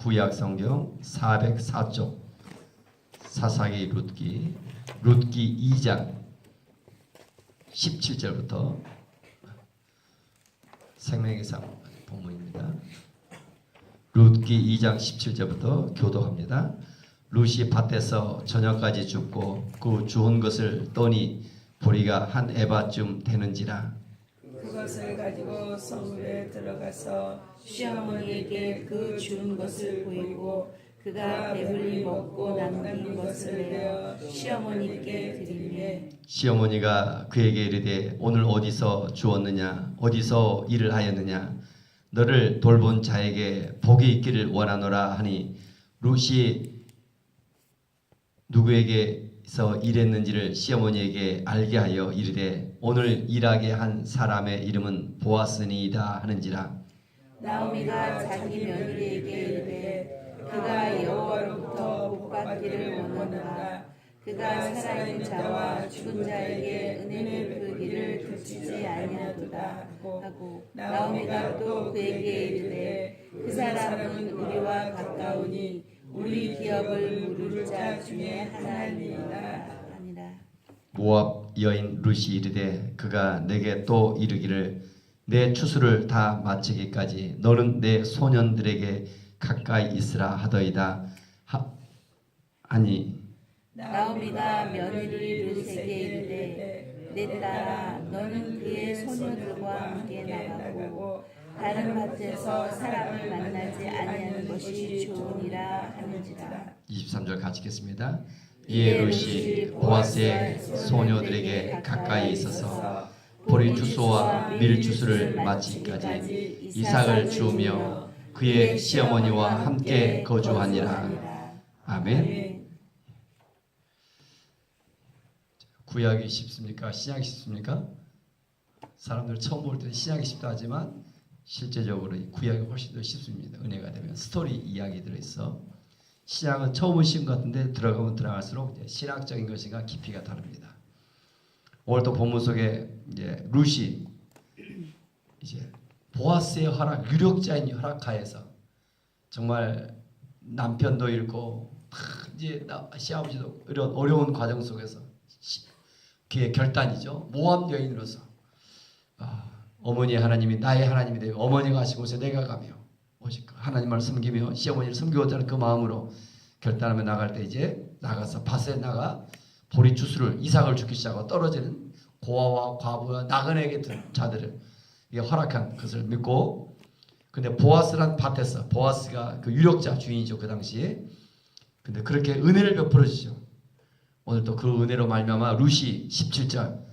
구약 성경 404쪽 사사기 룻기 2장 17절부터 생명의 삶 본문입니다. 룻기 2장 17절부터 교독합니다. 룻이 밭에서 저녁까지 죽고 그 주운 것을 떠니 보리가 한 에바쯤 되는지라. 그것을 가지고 성읍에 들어가서 시어머니에게 그 주운 것을 보이고 그가 배불리 먹고 남긴 것을 내어 시어머니께 드리매 시어머니가 그에게 이르되 오늘 어디서 주었느냐 어디서 일을 하였느냐 너를 돌본 자에게 복이 있기를 원하노라 하니 룻이 누구에게서 일했는지를 시어머니에게 알게 하여 이르되 오늘 일하게 한 사람의 이름은 보아스니이다 하는지라. 나오미가 자기 며느리에게 이르되 그가 여호와로부터 복받기를 원하노라. 그가 살아있는 자와 죽은 자에게 은혜를 베풀기를 그치지 아니하도다 하고 나오미가 또 그에게 이르되 그 사람은 우리와 가까우니 우리 기업을 물을 자 중에 하나이니이다 하니라. 모압 여인 룻이 이르되 그가 내게 또 이르기를 내 추수를 다 마치기까지 너는 내 소년들에게 가까이 있으라 하더이다 하니 나오미가 며느리 룻에게 이르되 내 딸아 너는 그의 소녀들과 함께 나가고 다른 밭에서 사람을 만나지 아니하는 것이 좋으니라 하는지라. 23절 같이 읽겠습니다. 이에 룻이 보아스의 소녀들에게 가까이 있어서 보리 추수와 밀 추수를 마치기까지 이삭을 주우며 그의 시어머니와 함께 거주하니라. 아멘. 구약이 쉽습니까? 신약이 쉽습니까? 사람들 처음 볼 때는 신약이 쉽다 하지만 실제적으로 구약이 훨씬 더 쉽습니다. 은혜가 되면 스토리 이야기 들어있어. 신약은 처음은 쉬운 것 같은데 들어가면 들어갈수록 이제 신학적인 것인가 깊이가 다릅니다. 오늘 또 본문 속에 이제 룻이 이제 보아스의 허락, 유력자인 허락하에서 정말 남편도 잃고 이제 시아버지도 이런 어려운 과정 속에서 그의 결단이죠. 모압 여인으로서 어머니 하나님이 나의 하나님이 되고 어머니가 하신 곳에 내가 가며 오직 하나님을 섬기며 시어머니를 섬기고자는 그 마음으로 결단하며 나갈 때 이제 나가서 밭에 나가 보리 추수를 이삭을 죽기 시작하고 떨어지는 고아와 과부와 나그네에게 든 자들을 허락한 것을 믿고 근데 보아스란 밭에서 보아스가 그 유력자 주인이죠 그 당시에 근데 그렇게 은혜를 베풀어 주죠. 오늘 또 그 은혜로 말미암아 룻이 17절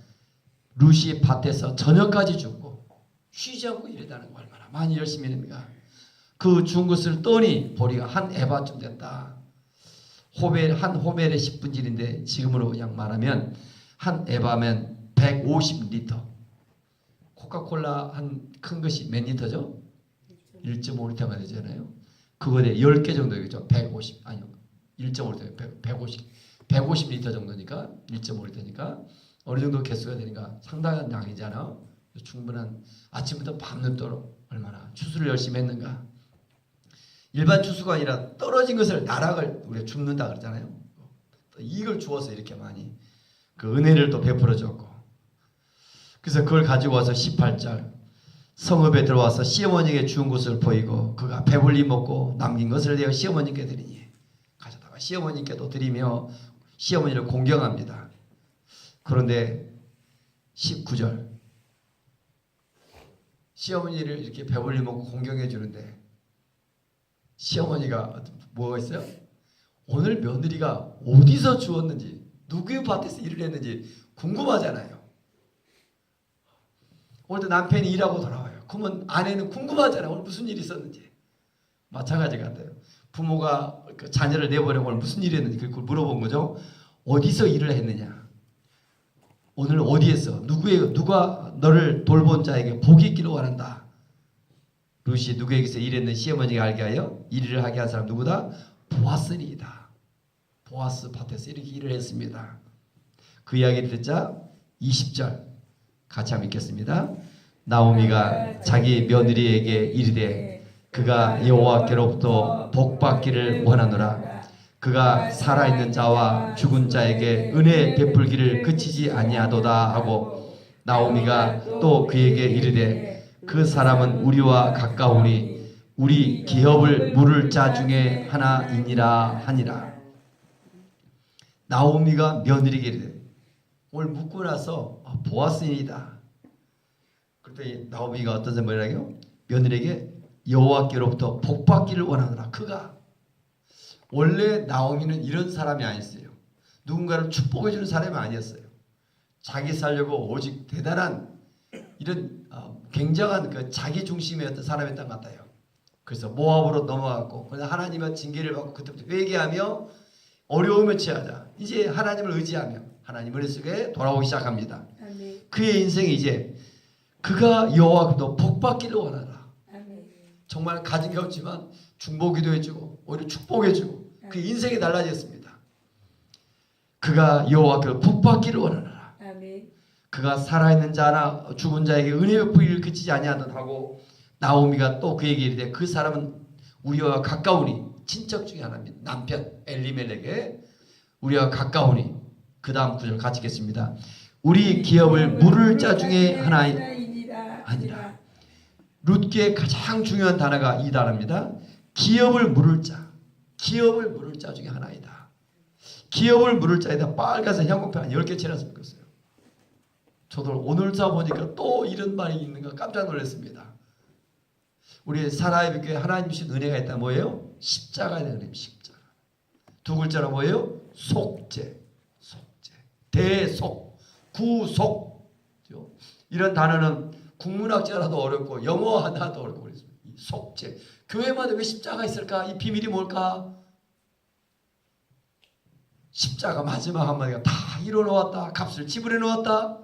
룻이 밭에서 저녁까지 죽고 쉬지 않고 일했다는 거 얼마나 많이 열심히 합니까? 그 죽은 것을 떠니 보리가 한 에바쯤 됐다. 한 호멜의 10분질인데 지금으로 그냥 말하면 한 에바면 150리터. 코카콜라 한 큰 것이 몇 리터죠? 1.5리터가 되잖아요. 그거에 10개 정도겠죠. 150 아니요. 1.5리터 150리터 정도니까 1.5리터니까 어느 정도 개수가 되니까 상당한 양이잖아. 충분한 아침부터 밤늦도록 얼마나 추수를 열심히 했는가. 일반 추수가 아니라 떨어진 것을 나락을 우리가 줍는다 그러잖아요. 이걸 주어서 이렇게 많이 그 은혜를 또 베풀어 줬고 그래서 그걸 가지고 와서 18절 성읍에 들어와서 시어머니에게 주운 것을 보이고 그가 배불리 먹고 남긴 것을 내어 시어머니께 드리니 가져다가 시어머니께도 드리며 시어머니를 공경합니다. 그런데 19절 시어머니를 이렇게 배불리 먹고 공경해 주는데 시어머니가 뭐가 있어요? 오늘 며느리가 어디서 주었는지 누구의 밭에서 일을 했는지 궁금하잖아요. 오늘도 남편이 일하고 돌아와요. 그러면 아내는 궁금하잖아요. 오늘 무슨 일이 있었는지. 마찬가지 같아요. 부모가 그 자녀를 내보내고 오늘 무슨 일이 했는지 그걸 물어본 거죠. 어디서 일을 했느냐. 오늘 어디에서 누가 너를 돌본 자에게 복이 있기를 원한다. 룻이 누구에게서 일했는 시어머니가 알게 하여 일을 하게 한 사람 누구다? 보아스니이다. 보아스 밭에서 이렇게 일을 했습니다. 그 이야기를 듣자 20절 같이 한번 읽겠습니다. 나오미가 자기 며느리에게 이르되 그가 여호와께로부터 복 받기를 원하노라. 그가 살아있는 자와 죽은 자에게 은혜 베풀기를 그치지 아니하도다 하고 나오미가 또 그에게 이르되 그 사람은 우리와 가까우니 우리 기업을 물을 자 중에 하나이니라 하니라. 나오미가 며느리에게 이르되 오늘 묻고 나서 보았으니이다. 그때 나오미가 어떤 뭐라고요? 며느리에게 여호와께로부터 복 받기를 원하노라. 그가 원래 나오미는 이런 사람이 아니었어요. 누군가를 축복해 주는 사람이 아니었어요. 자기 살려고 오직 대단한 이런 굉장한 그 자기 중심의 어떤 사람이었던 것 같아요. 그래서 모압으로 넘어갔고 하나님의 징계를 받고 그때부터 회개하며 어려움에 처하자 이제 하나님을 의지하며 하나님의 은혜 속에 돌아오기 시작합니다. 아멘. 그의 인생이 이제 그가 여호와께로부터 복 받기를 원하라. 아멘. 정말 가진 게 없지만 중보기도 해주고 오히려 축복해주고 그 인생이 달라졌습니다. 그가 여호와께로 복 받기를 원하노라. 아멘. 그가 살아있는 자나 죽은 자에게 은혜 베풀기를 그치지 아니하던 하고 나오미가 또 그에게 이르되 그 사람은 우리와 가까우니 친척 중에 하나입니다. 남편 엘리멜렉에 우리와 가까우니 그 다음 구절 같이 읽겠습니다. 우리 기업을 물을 자 중에 아니라. 룻기의 가장 중요한 단어가 이 단어입니다. 기업을 물을 자. 기업을 물을 자 중에 하나이다. 기업을 물을 자에다 빨간색 형광펜 한 10개 칠해서 묶었어요. 저도 오늘 자 보니까 또 이런 말이 있는 거 깜짝 놀랐습니다. 우리 사라의 교회 하나님 주신 은혜가 있다. 뭐예요? 십자가에 대한 은혜. 십자가. 두 글자로 뭐예요? 속죄. 속죄. 대속. 구속. 이런 단어는 국문학자라도 어렵고 영어 하나도 어렵고 그랬습니다. 속죄. 교회마다 왜 십자가 있을까? 이 비밀이 뭘까? 십자가 마지막 한마디가 다 이뤄놓았다. 값을 지불해 놓았다.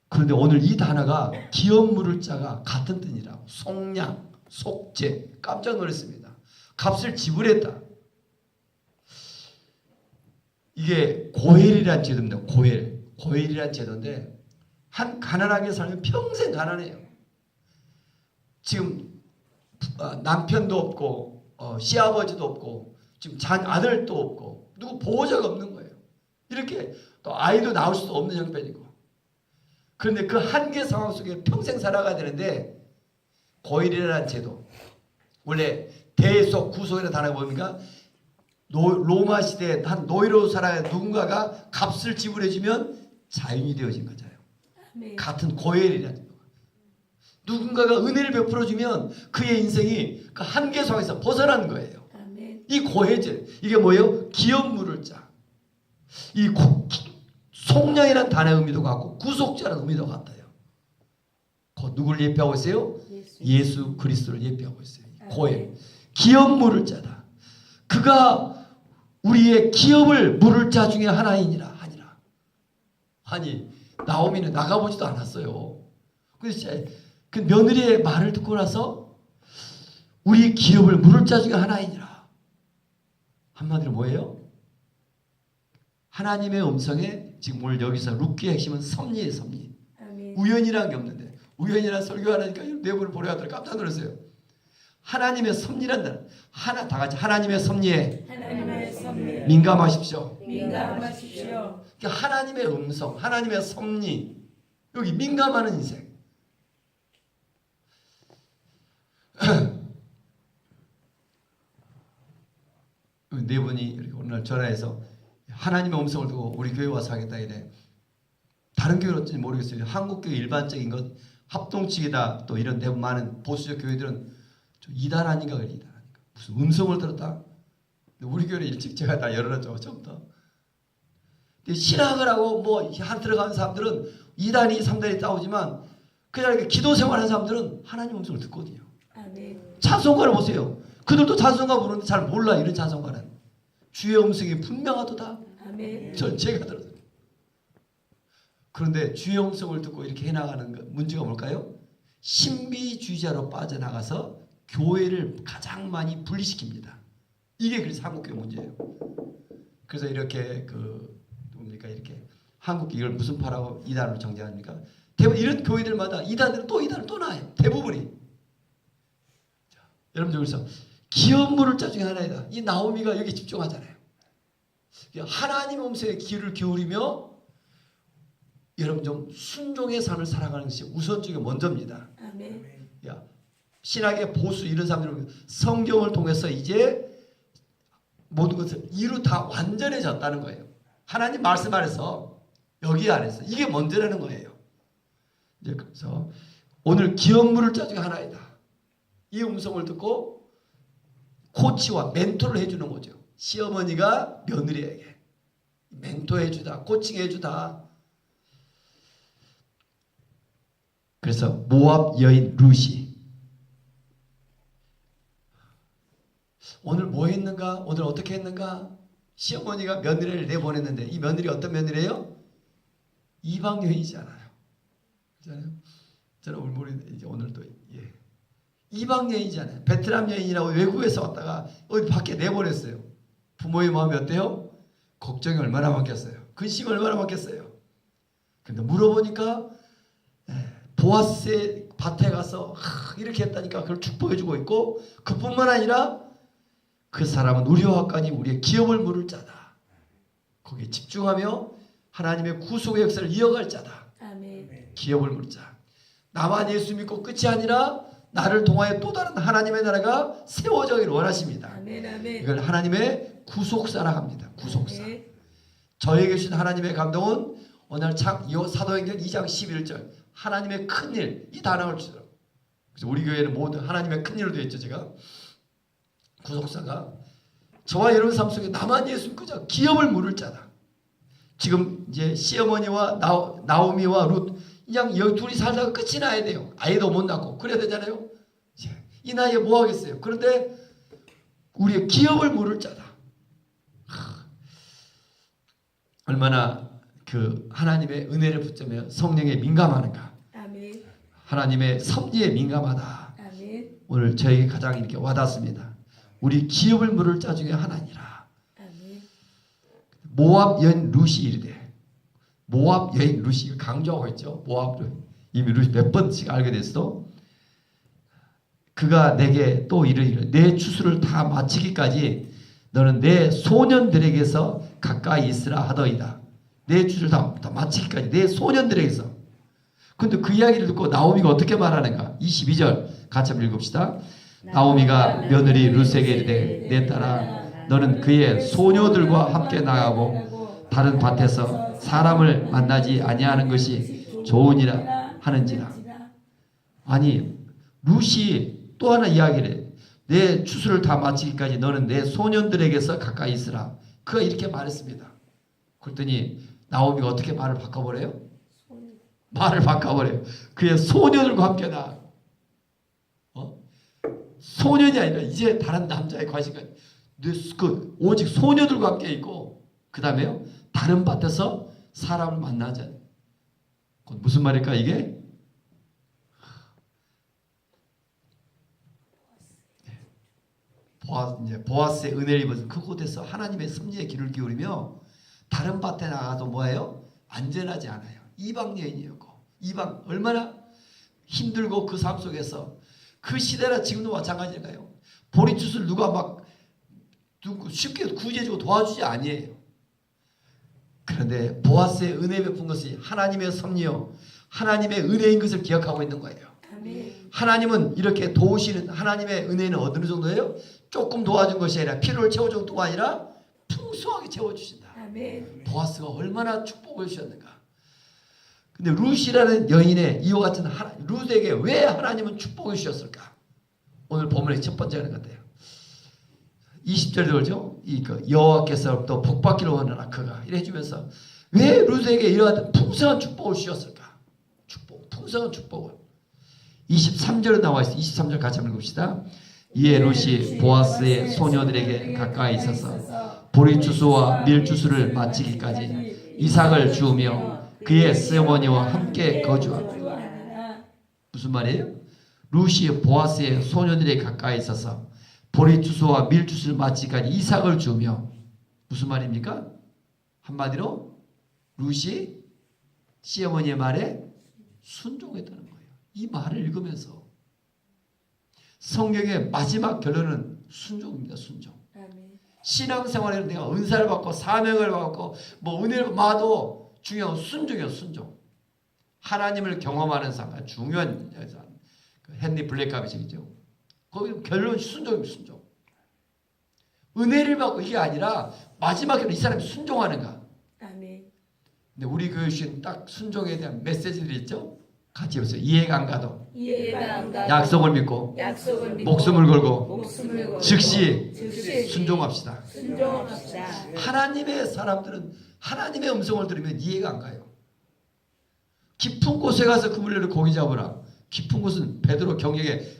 그런데 오늘 이 단어가 기업 물을 자가 같은 뜻이라고. 속량, 속죄. 깜짝 놀랐습니다. 값을 지불했다. 이게 고헬이라는 제도입니다. 고헬. 고헬이라는 제도인데 한 가난하게 살면 평생 가난해요. 지금 남편도 없고 시아버지도 없고 지금 아들도 없고 누구 보호자가 없는 거예요. 이렇게 또 아이도 낳을 수도 없는 형편이고 그런데 그 한계 상황 속에 평생 살아가야 되는데 고일이라는 제도 원래 대속 구속이라는 단어가 뭡니까? 로마 시대에 한 노예로 살아야 누군가가 값을 지불해주면 자유인이 되어진 거잖아요. 아멘. 같은 고엘이라는 거. 누군가가 은혜를 베풀어주면 그의 인생이 그 한계 속에서 벗어나는 거예요. 아멘. 이 고해질 이게 뭐예요? 기업 물을 자. 이 속량이라는 단어의 의미도 같고 구속자라는 의미도 같아요. 그 누구를 예표하고 있어요? 예수 그리스도를 예표하고 있어요. 고해. 기업 물을 자다. 그가 우리의 기업을 물을 자 중에 하나이니라. 아니 나오미는 나가보지도 않았어요. 그래서 그 며느리의 말을 듣고 나서 우리 기업을 물을 자 중에 하나이니라. 한마디로 뭐예요? 하나님의 음성에 지금 오늘 여기서 룻기의 핵심은 섭리예요. 섭리. 아멘. 우연이라는 게 없는데 우연이란 설교하니까 내부를 보려 하더니 깜짝 놀랐어요. 하나님의 섭리란다. 다 같이 하나님의 섭리에 민감하십시오. 민감하십시오. 그러니까 하나님의 음성, 하나님의 섭리 여기 민감하는 인생. 네 분이 이렇게 오늘 전화해서 하나님의 음성을 두고 우리 교회 와서 하겠다 이래. 다른 교회로는지 모르겠어요. 한국 교회 일반적인 것 합동측이다 또 이런 대부분 많은 보수적 교회들은 좀 이단 아닌가 그래. 이단 아닌가. 무슨 음성을 들었다. 우리 교회 일찍 제가 다 열어놨죠. 처음부터. 신학을 하고 한 들어가는 사람들은 2단이 3단이 싸우지만 그냥 기도 생활하는 사람들은 하나님 음성을 듣거든요. 아멘. 찬송가를 보세요. 그들도 찬송가 부르는데 잘 몰라. 이런 찬송가는 주의 음성이 분명하도다. 아멘. 제가 들었어요. 그런데 주의 음성을 듣고 이렇게 해나가는 문제가 뭘까요? 신비주의자로 빠져나가서 교회를 가장 많이 분리시킵니다. 이게 그래서 한국교회 문제예요. 그래서 이렇게 이렇게 한국교회 이걸 무슨 파라고 이단으로 정죄합니까? 대부분 이런 교회들마다 이단들은 또 이단을 또 나요. 대부분이. 여러분들 그래서 기업 물을자 중에 하나이다. 이 나오미가 여기 집중하잖아요. 하나님 음성에 귀를 기울이며 여러분 좀 순종의 삶을 살아가는 것이 우선적이 먼저입니다. 아멘. 야, 신학의 보수 이런 사람들은 성경을 통해서 이제 모든 것을 이루 다 완전해졌다는 거예요. 하나님 말씀 안에서 여기 안에서 이게 먼저라는 거예요. 이제 그래서 오늘 기업 물을 자 중에 하나이다. 이 음성을 듣고 코치와 멘토를 해주는 거죠. 시어머니가 며느리에게 멘토해주다, 코칭해주다. 그래서 모압 여인 루시 오늘 뭐 했는가? 오늘 어떻게 했는가? 시어머니가 며느리를 내보냈는데 이 며느리 어떤 며느리예요? 이방 여인이잖아요. 그렇잖아요. 저는 오늘 이제 오늘도 이방 여인이잖아요. 베트남 여인이라고 외국에서 왔다가 어디 밖에 내보냈어요. 부모의 마음이 어때요? 걱정이 얼마나 많겠어요. 근심이 얼마나 많겠어요. 근데 물어보니까 보아스의 밭에 가서 이렇게 했다니까 그걸 축복해주고 있고 그뿐만 아니라 그 사람은 우리와 같이 우리의 기업을 물을 자다. 거기에 집중하며 하나님의 구속의 역사를 이어갈 자다. 아멘. 기업을 물을 자. 나만 예수 믿고 끝이 아니라 나를 통하여 또 다른 하나님의 나라가 세워지기를 원하십니다. 아멘. 아멘. 이걸 하나님의 구속사라 합니다. 구속사. 아멘. 저에게 주신 하나님의 감동은 오늘 사도행전 2장 11절 하나님의 큰일 이 단어를 주더라고요. 그래서 우리 교회는 모두 하나님의 큰일로 되어 있죠. 제가 구속사가 저와 여러분 삶 속에 나만 예수 믿고 기업을 물을 자다. 지금 이제 시어머니와 나오미와 룻 그냥 여기 둘이 살다가 끝이 나야 돼요. 아이도 못 낳고 그래야 되잖아요. 이 나이에 뭐 하겠어요. 그런데 우리의 기업을 물을 자다. 얼마나 그 하나님의 은혜를 붙들며 성령에 민감하는가. 아멘. 하나님의 섭리에 민감하다. 아멘. 오늘 저에게 가장 이렇게 와닿습니다. 우리 기업을 물을 자 중에 하나니라. 아멘. 모압 여인 루시 이르되 모압 여인 루시 강조하고 있죠. 모압 이미 루시 몇 번씩 알게 됐어. 그가 내게 또 이르기를 내 추수를 다 마치기까지 너는 내 소년들에게서 가까이 있으라 하더이다. 내 추수를 다 마치기까지 내 소년들에게서. 근데 그 이야기를 듣고 나오미가 어떻게 말하는가? 22절 같이 한번 읽읍시다. 나오미가 며느리 룻에게 이르되 내 딸아 너는 그의 소녀들과 함께 나가고 다른 밭에서 사람을 만나지 아니하는 것이 좋으니라 하는지라. 아니 룻이 또 하나 이야기를 해. 내 추수를 다 마치기까지 너는 내 소년들에게서 가까이 있으라. 그가 이렇게 말했습니다. 그랬더니 나오미가 어떻게 말을 바꿔버려요? 말을 바꿔버려요. 그의 소년들과 함께 나가고 소년이 아니라 이제 다른 남자의 관심과 오직 소녀들과 함께 있고 그 다음에요 다른 밭에서 사람을 만나자. 무슨 말일까 이게? 보아스의 은혜를 입어서 그곳에서 하나님의 섭리에 귀를 기울이며 다른 밭에 나가도 뭐예요? 안전하지 않아요. 이방 여인이었고 이방 얼마나 힘들고 그 삶 속에서 그 시대나 지금도 마찬가지인가요? 보리추수를 누가 쉽게 구제해주고 도와주지 아니에요. 그런데 보아스의 은혜 베푼 것이 하나님의 섭리요 하나님의 은혜인 것을 기억하고 있는 거예요. 아멘. 하나님은 이렇게 도우시는 하나님의 은혜는 어느 정도예요? 조금 도와준 것이 아니라 필요를 채워준 것도 아니라 풍성하게 채워주신다. 아멘. 보아스가 얼마나 축복을 주셨는가. 근데 룻이라는 여인의 이와 같은 룻에게 왜 하나님은 축복을 주셨을까? 오늘 본문의 첫 번째 하는 것 같아요. 20절에 그러죠. 여호와께서부터 복받기를 원하나 그가 이래 해주면서 왜 룻에게 이와 같은 풍성한 축복을 주셨을까? 풍성한 축복을. 23절에 나와 있어요. 23절 같이 한번 읽읍시다. 이에 룻이 보아스의 소녀들에게 가까이 있어서 보리추수와 밀추수를 마치기까지 이삭을 주우며 그의 시어머니와 함께 거주하고. 무슨 말이에요? 룻이 보아스의 소녀들에게 가까이 있어서 보리추수와 밀추수를 마치기까지 이삭을 주우며. 무슨 말입니까? 한마디로 룻이 시어머니의 말에 순종했다는 거예요. 이 말을 읽으면서 성경의 마지막 결론은 순종입니다. 순종. 아멘. 신앙생활에는 내가 은사를 받고 사명을 받고 뭐 은혜를 받아도 중요한 건 순종이에요. 순종. 하나님을 경험하는 삶 중요한 여자 헨리 블랙갑이죠. 거기 결론 순종입니다. 순종. 은혜를 받고 이게 아니라 마지막에는 이 사람이 순종하는가. 아멘. 근데 우리 교회 주신 딱 순종에 대한 메시지들이 있죠. 같이 해보세요. 이해가 안 가도 이해가 안 가도 약속을 믿고 약속을 믿고 목숨을 걸고 목숨을 걸고 즉시 즉시 순종합시다. 순종합시다. 하나님의 사람들은 하나님의 음성을 들으면 이해가 안 가요. 깊은 곳에 가서 그물레를 고기 잡으라. 깊은 곳은 베드로 경력에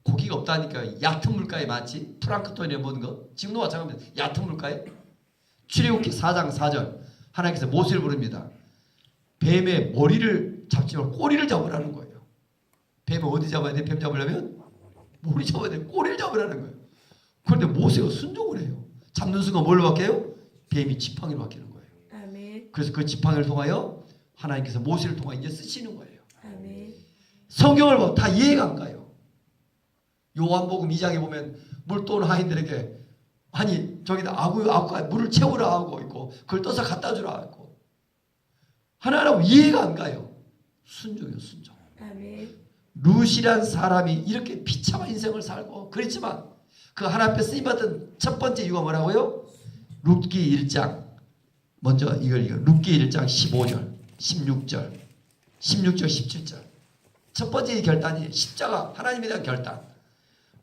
고기가 없다니까 얕은 물가에 많지. 프랑크톤이나 뭐는 거. 지금도 마찬가지입니다. 얕은 물가에. 출애굽기 4장 4절 하나님께서 모세를 부릅니다. 뱀의 머리를 잡지 말고 꼬리를 잡으라는 거예요. 뱀을 어디 잡아야 돼? 뱀 잡으려면 머리 잡아야 돼. 꼬리를 잡으라는 거예요. 그런데 모세가 순종을 해요. 잡는 순간 뭘로 바뀌어요? 뱀이 지팡이로 바뀌는 거예요. 아멘. 그래서 그 지팡이를 통하여 하나님께서 모세를 통하여 이제 쓰시는 거예요. 아멘. 성경을 보면 다 이해가 안 가요. 요한복음 2장에 보면 물돈 하인들에게 아니 저기다 아구가 물을 채우라 하고 있고 그걸 떠서 갖다 주라 하고 하나님 이해가 안 가요. 순종이요 순종. 아멘. 룻이란 사람이 이렇게 비참한 인생을 살고 그렇지만 그 하나님 앞에 쓰임받은 첫 번째 이유가 뭐라고요? 룻기 1장 먼저 이걸 룻기 1장 15절 16절 17절 첫 번째 이 결단이 십자가 하나님에 대한 결단.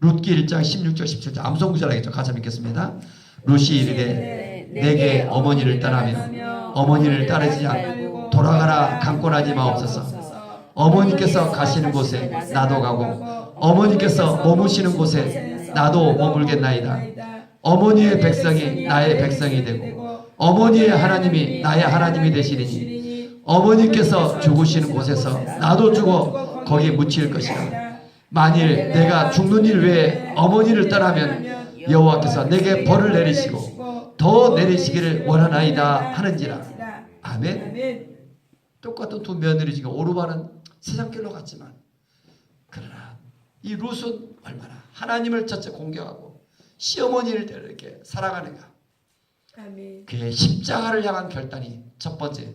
룻기 1장 16절 17절 암송 구절하겠죠. 같이 읽겠습니다. 룻이 이르되 내게 어머니를 떠나며 어머니를 따르지 않고 돌아가라 강권하지 마옵소서. 어머니께서 가시는 곳에 나도 가고 어머니께서 머무시는 곳에 나도 머물겠나이다. 어머니의 백성이 나의 백성이 되고 어머니의 하나님이 나의 하나님이 되시리니 어머니께서 죽으시는 곳에서 나도 죽어 거기에 묻힐 것이다. 만일 내가 죽는 일 외에 어머니를 떠나면 여호와께서 내게 벌을 내리시고 더 내리시기를 원하나이다 하는지라. 아멘. 똑같은 두 며느리 중에 오르바는 세상길로 갔지만 그러나 이 룻은 얼마나 하나님을 첫째 공경하고 시어머니를 이렇게 사랑하는가. 아멘. 그의 십자가를 향한 결단이 첫 번째.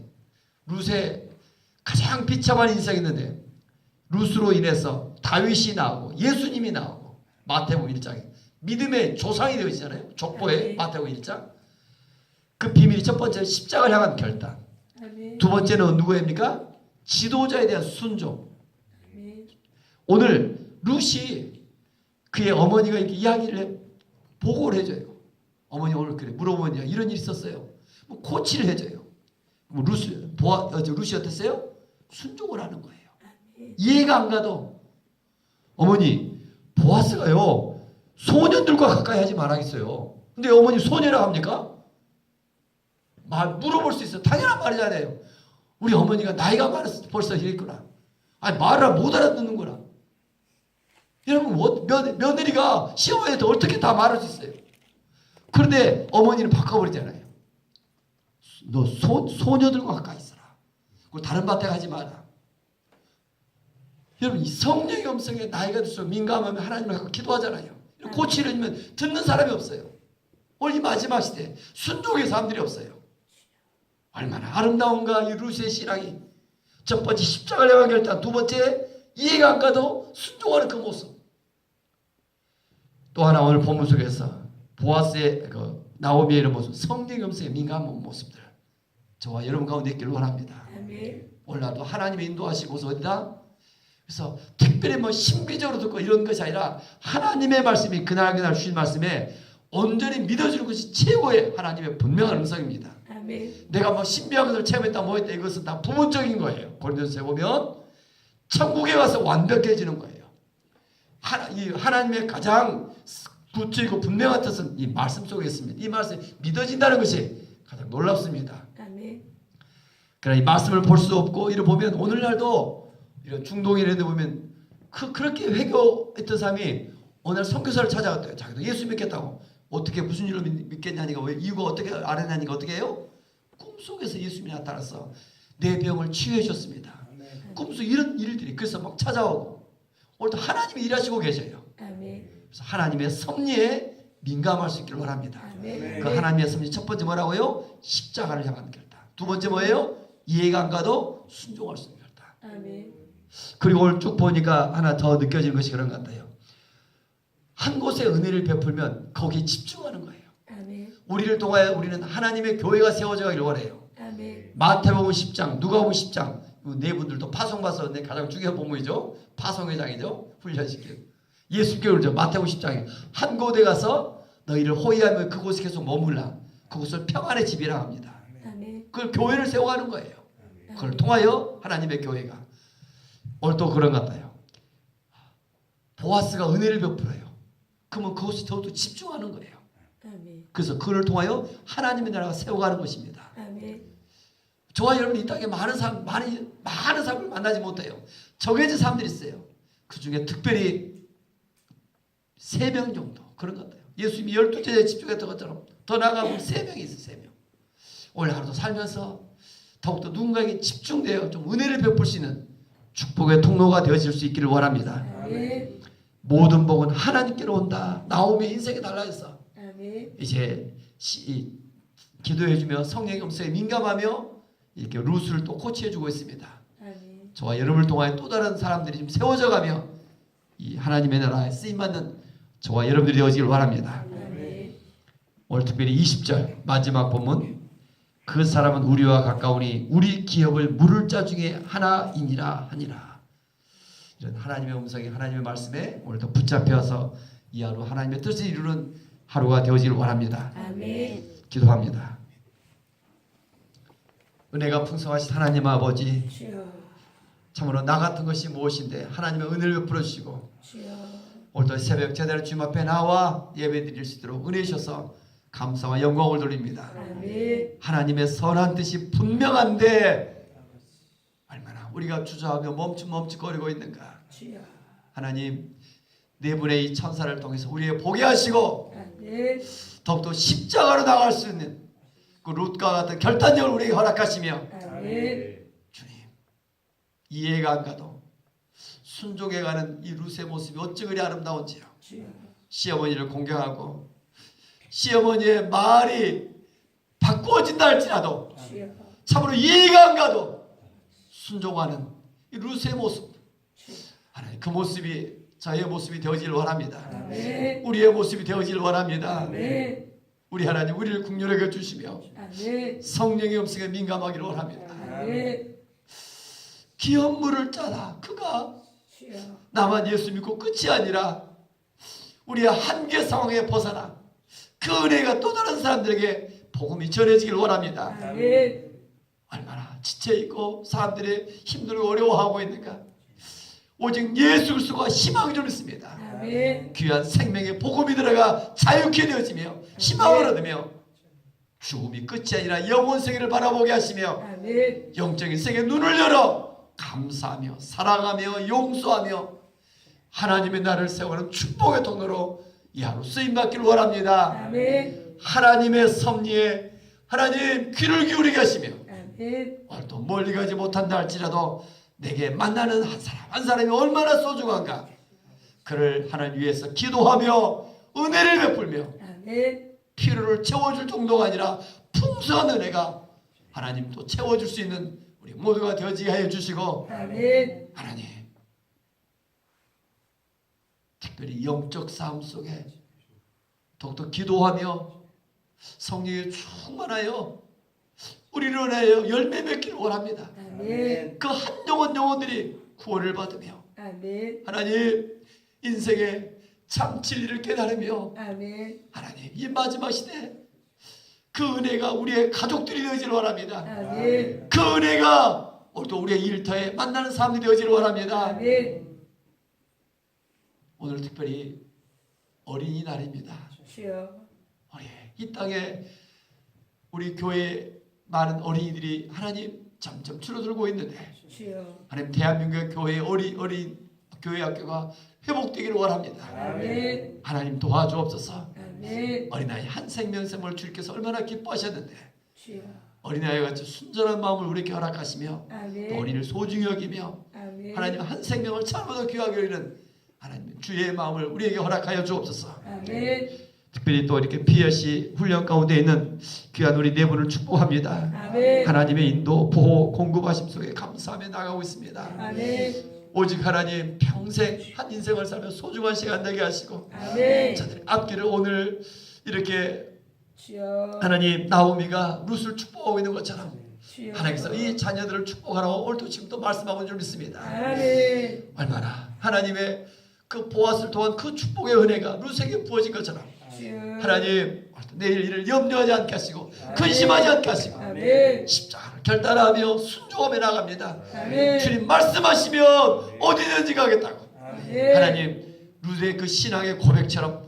룻의 가장 비참한 인생이 있는데 룻으로 인해서 다윗이 나오고 예수님이 나오고 마태복음 1장에 믿음의 조상이 되어 있잖아요. 족보에 마태복음 1장. 그 비밀이 첫 번째 십자가를 향한 결단. 아멘. 두 번째는 누구입니까? 지도자에 대한 순종. 아멘. 오늘 룻이 그의 어머니가 이렇게 이야기를 보고를 해줘요. 어머니 오늘 그래 물어보면 이런 일이 있었어요. 뭐 코치를 해줘요. 뭐 룻이 어땠어요? 순종을 하는 거예요. 이해가 안 가도 어머니 보아스가요 소년들과 가까이 하지 말아야겠어요. 근데 어머니 소녀라고 합니까? 물어볼 수 있어요. 당연한 말이잖아요. 우리 어머니가 나이가 많아서 벌써 이랬구나. 아니 말을 못 알아듣는구나. 여러분 며느리가 시어머니한테 어떻게 다 말할 수 있어요? 그런데 어머니는 바꿔버리잖아요. 너 소녀들과 가까이 있어라. 그리고 다른 밭에 가지 마라. 여러분 이 성령의 음성에 나이가 들수록 민감하면 하나님을 갖고 기도하잖아요. 고치를 주면 듣는 사람이 없어요. 오늘 이 마지막 시대에 순종의 사람들이 없어요. 얼마나 아름다운가 이 룻의 신앙이. 첫 번째 십자가를 향한 결단, 두 번째 이해가 안 가도 순종하는 그 모습. 또 하나 오늘 본문 속에서 보아스의 나오미의 이런 모습, 성령의 음성에 민감한 모습들 저와 여러분 가운데 있기를 원합니다. 아멘. 오늘도 하나님의 인도하시고서 어디다? 그래서 특별히 뭐 신비적으로 듣고 이런 것이 아니라 하나님의 말씀이 그날 주신 말씀에 온전히 믿어주는 것이 최고의 하나님의 분명한 음성입니다. 아멘. 내가 뭐 신비한 것을 체험했다 뭐 했다 이것은 다 부분적인 거예요. 고린도서에 보면 천국에 가서 완벽해지는 거예요. 하나님의 가장 구체이고 분명한 뜻은 이 말씀 속에 있습니다. 이 말씀이 믿어진다는 것이 가장 놀랍습니다. 아멘. 그러나 이 말씀을 볼 수 없고 이를 보면 오늘날도 이런 중동에 이런 데 보면 그렇게 회개했던 사람이 오늘 선교사를 찾아갔대요. 자기도 예수 믿겠다고. 어떻게 무슨 일로 믿겠냐니까 왜 이유가 어떻게 알았냐니까 어떻게 해요? 꿈속에서 예수님이 나타나서 내 병을 치유해 줬습니다. 꿈속 이런 일들이 그래서 막 찾아오고 오늘도 하나님이 일하시고 계셔요. 아멘. 그래서 하나님의 섭리에 민감할 수 있기를 원합니다. 아멘. 그 하나님의 섭리 첫 번째 뭐라고요? 십자가를 향한 결단. 두 번째 뭐예요? 이해가 안 가도 순종할 수 있는 결단. 아멘. 그리고 오늘 쭉 보니까 하나 더 느껴지는 것이 그런 것 같아요. 한 곳에 은혜를 베풀면 거기에 집중하는 거예요. 아멘. 우리를 통하여 우리는 하나님의 교회가 세워져 가기를 원해요. 아멘. 마태복음 10장, 누가복음 10장, 네 분들도 파송받아서 가장 중요한 본문이죠. 파송회장이죠. 훈련시키는. 예수께서 그러죠. 마태복음 10장에 한 곳에 가서 너희를 호위하며 그곳에 계속 머물라. 그곳을 평안의 집이라 합니다. 아멘. 그걸 교회를 세워가는 거예요. 그걸 통하여 하나님의 교회가. 오늘 또 그런 것 같아요. 보아스가 은혜를 베풀어요. 그러면 그것이 더욱더 집중하는 거예요. 아멘. 그래서 그를 통하여 하나님의 나라가 세워가는 것입니다. 아멘. 저와 여러분이 이 땅에 많은 사람을 만나지 못해요. 정해진 사람들이 있어요. 그 중에 특별히 3명 정도 그런 것 같아요. 예수님이 12제자에 집중했던 것처럼 더 나아가면 3명이 있어요. 3명. 오늘 하루도 살면서 더욱더 누군가에게 집중되어 좀 은혜를 베풀 수 있는 축복의 통로가 되어질 수 있기를 원합니다. 아멘. 모든 복은 하나님께로 온다. 나오미 인생이 달라졌어. 아멘. 이제 기도해주며 성령의 음성에 민감하며 이렇게 루스를 또 코치해주고 있습니다. 아멘. 저와 여러분을 통하여 또 다른 사람들이 좀 세워져가며 이 하나님의 나라에 쓰임받는 저와 여러분들이 되어지길 바랍니다. 아멘. 오늘 특별히 20절 마지막 본문 그 사람은 우리와 가까우니 우리 기업을 물을 자 중에 하나이니라 하니라. 이런 하나님의 음성이 하나님의 말씀에 오늘도 붙잡혀서 이 하루 하나님의 뜻을 이루는 하루가 되어지길 원합니다. 아멘. 기도합니다. 은혜가 풍성하신 하나님 아버지, 주여. 참으로 나 같은 것이 무엇인데 하나님의 은혜를 베풀어 주시고 주여. 오늘도 새벽 제대로 주님 앞에 나와 예배 드릴 수 있도록 은혜 주셔서 감사와 영광을 돌립니다. 아멘. 하나님의 선한 뜻이 분명한데 얼마나 우리가 주저하며 멈칫거리고 있는가. 주여. 하나님 네 분의 이 천사를 통해서 우리에게 보게 하시고 아멘. 더욱더 십자가로 나갈 수 있는 그 룻과 같은 결단력을 우리에게 허락하시며 아멘. 주님 이해가 안 가도 순종해가는 이 룻의 모습이 어찌 그리 아름다운지요. 주여. 시어머니를 공경하고 시어머니의 말이 바꾸어진다 할지라도 주여. 참으로 이해가 안 가도 순종하는 이 룻의 모습, 주여. 하나님 그 모습이 저의 모습이 되어지길 원합니다. 아멘. 우리의 모습이 되어지길 원합니다. 아멘. 우리 하나님 우리를 국률하게 주시며 아멘. 성령의 음성에 민감하기를 원합니다. 아멘. 기업 물을 짜라. 그가 주여. 나만 예수 믿고 끝이 아니라 우리의 한계 상황에 벗어나 그 은혜가 또 다른 사람들에게 복음이 전해지길 원합니다. 아멘. 얼마나 지쳐있고 사람들이 힘들고 어려워하고 있는가. 오직 예수 그리스도가 희망이 좀 있습니다. 아멘. 귀한 생명의 복음이 들어가 자유케 되어지며 희망을 얻으며 죽음이 끝이 아니라 영원 세계를 바라보게 하시며 아멘. 영적인 세계에 눈을 열어 감사하며 사랑하며 용서하며 하나님의 나라를 세워가는 축복의 통로로 이 하루 쓰임받기를 원합니다. 아멘. 하나님의 섭리에 하나님 귀를 기울이게 하시며 아멘. 오늘도 멀리 가지 못한다 할지라도 내게 만나는 한 사람 한 사람이 얼마나 소중한가. 그를 하나님 위해서 기도하며 은혜를 베풀며 아멘. 필요를 채워줄 정도가 아니라 풍성한 은혜가 하나님 또 채워줄 수 있는 우리 모두가 되어지게 하여 주시고 아멘. 하나님 특별히 영적 삶 속에 더욱더 기도하며 성령에 충만하여 우리를 은혜하여 열매 맺기를 원합니다. 아멘. 그 한 영혼들이 구원을 받으며 아멘. 하나님 인생의 참 진리를 깨달으며 아멘. 하나님 이 마지막 시대 그 은혜가 우리의 가족들이 되어지를 원합니다. 아멘. 그 은혜가 오늘도 우리의 일터에 만나는 사람들이 되어지를 원합니다. 아멘. 오늘 특별히 어린이날입니다. 주여. 이 땅에 우리 교회 많은 어린이들이 하나님 점점 줄어들고 있는데 주여. 하나님 대한민국의 교회 어린 교회 학교가 회복되기를 원합니다. 아멘. 하나님 도와주옵소서. 아멘. 어린아이 한 생명샘을 주님께서 얼마나 기뻐하셨는데 주여. 어린아이와 같이 순전한 마음을 우리에게 허락하시며 또 아멘. 어린이를 소중히 여기며 아멘. 하나님 한 생명을 참으로 귀하게 여기는 하나님 주의 마음을 우리에게 허락하여 주옵소서. 아멘. 특별히 또 이렇게 PLC 훈련 가운데 있는 귀한 우리 네 분을 축복합니다. 아멘. 하나님의 인도, 보호, 공급하심 속에 감사하며 나가고 있습니다. 아멘. 오직 하나님 평생 한 인생을 살며 소중한 시간 되게 하시고 아멘. 저들의 앞길을 오늘 이렇게 주여. 하나님 나오미가 룻을 축복하고 있는 것처럼 주여. 하나님께서 이 자녀들을 축복하라고 오늘도 지금도 말씀하고 있는 줄 믿습니다. 아멘. 얼마나 하나님의 그 보았을 동안 그 축복의 은혜가 룻에게 부어진 것처럼 주여. 하나님 내일 일을 염려하지 않게 하시고 근심하지 않게 하시고 아멘. 십자가를 결단하며 순종하며 나갑니다. 아멘. 주님 말씀하시면 어디든지 가겠다고. 아멘. 하나님 룻의 그 신앙의 고백처럼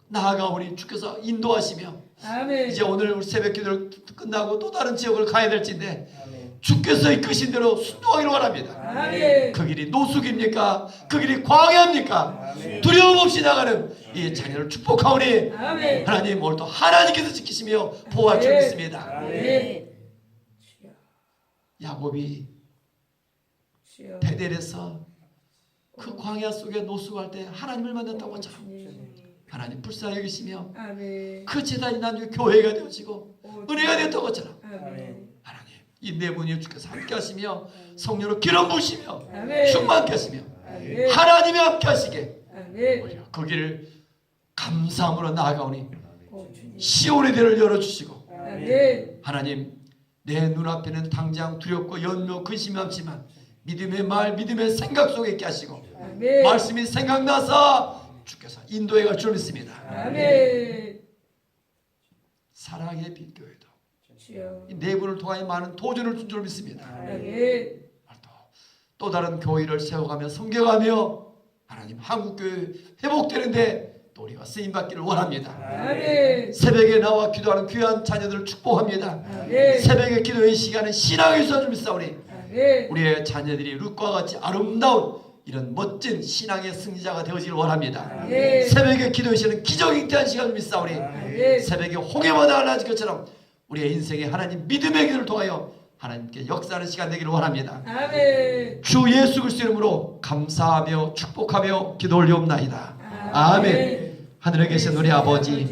나아가오니 주께서 인도하시며 아멘. 이제 오늘 새벽 기도를 끝나고 또 다른 지역을 가야 될진데 주께서 이끄신 대로 순종하기를 원합니다. 아멘. 그 길이 노숙입니까? 그 길이 광야입니까? 두려움 없이 나가는 이 자녀를 축복하오니 아멘. 하나님 오늘도 하나님께서 지키시며 보호할 줄 믿습니다. 아멘. 주여. 야곱이 주여. 베델에서 그 광야 속에 노숙할 때 하나님을 만났다고 것처럼 주님. 하나님 불쌍히 여기시며 아멘. 그 재단이 나중에 교회가 되어지고 은혜가 되었다고 것처럼 아멘. 하나님 이 네 분이 주께서 함께 하시며 성령으로 기름 부으시며 아멘. 충만케 하시며 아멘. 하나님이 함께 하시게 아멘. 그 길을 감사함으로 나아가오니 오, 주님. 시온의 대를 열어주시고 아멘. 하나님 내 눈앞에는 당장 두렵고 연묘 근심이 많지만 믿음의 말 믿음의 생각 속에 있게 하시고 아멘. 말씀이 생각나서 주께서 인도해 갈 줄 믿습니다. 아멘. 사랑의 빛교회도 주여. 이 네 분을 통하여 많은 도전을 준 줄 믿습니다. 아멘. 또 다른 교회를 세워가며 섬겨가며 하나님 한국교회 회복되는데 또 우리가 쓰임받기를 원합니다. 아멘. 새벽에 나와 기도하는 귀한 자녀들을 축복합니다. 아멘. 새벽의 기도의 시간은 신앙의 수준을 믿사오니 아멘. 우리의 자녀들이 룻과 같이 아름다운 이런 멋진 신앙의 승리자가 되어지길 원합니다. 아멘. 새벽의 기도의 시간은 기적이 잉태한 시간을 믿사오니 아멘. 새벽에 홍해마다 갈라질 것처럼 우리의 인생에 하나님 믿음의 기도를 통하여 하나님께 역사하는 시간 되기를 원합니다. 아멘. 주 예수 그리스도 이름으로 감사하며 축복하며 기도 올리옵나이다. 아멘. 하늘에 계신 우리 아버지